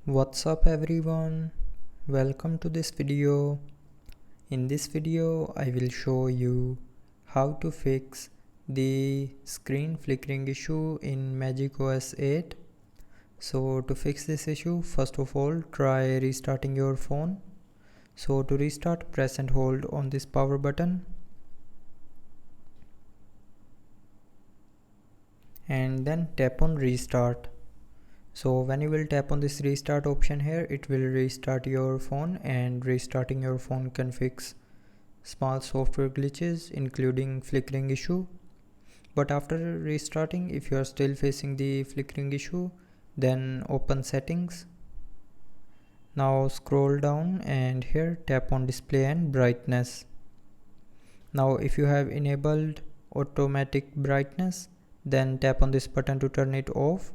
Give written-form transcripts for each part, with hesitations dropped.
What's up everyone, welcome to this video. In this video I will show you how to fix the screen flickering issue in MagicOS 8. So to fix this issue, first of all try restarting your phone. So to restart, press and hold on this power button and then tap on restart. So when you will tap on this restart option here, it will restart your phone, and restarting your phone can fix small software glitches including flickering issue. But after restarting, if you are still facing the flickering issue, then open settings. Now scroll down and here tap on display and brightness. Now if you have enabled automatic brightness, then tap on this button to turn it off,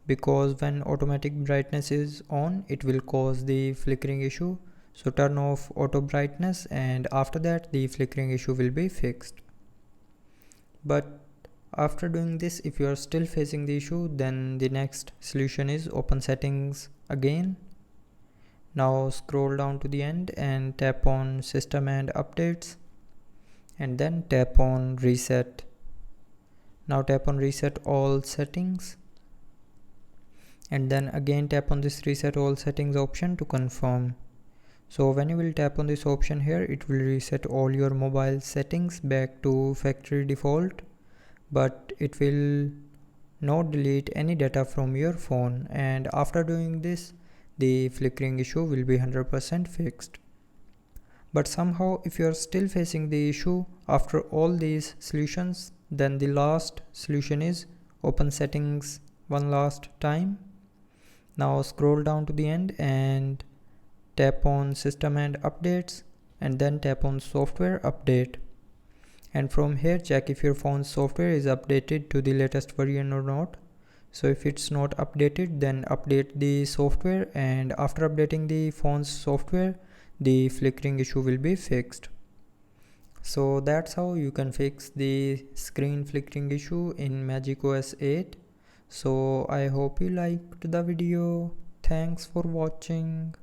because when automatic brightness is on it will cause the flickering issue. So turn off auto brightness and after that the flickering issue will be fixed. But after doing this, if you are still facing the issue, then the next solution is open settings again. Now scroll down to the end and tap on system and updates and then tap on reset. Now tap on reset all settings and then again tap on this reset all settings option to confirm. So when you will tap on this option here, it will reset all your mobile settings back to factory default, but it will not delete any data from your phone, and after doing this the flickering issue will be 100% fixed. But somehow if you are still facing the issue after all these solutions, then the last solution is open settings one last time. Now scroll down to the end and tap on system and updates and then tap on software update, and from here check if your phone's software is updated to the latest version or not. So if it's not updated, then update the software, and after updating the phone's software the flickering issue will be fixed. So that's how you can fix the screen flickering issue in MagicOS 8. So I hope you liked the video. Thanks for watching.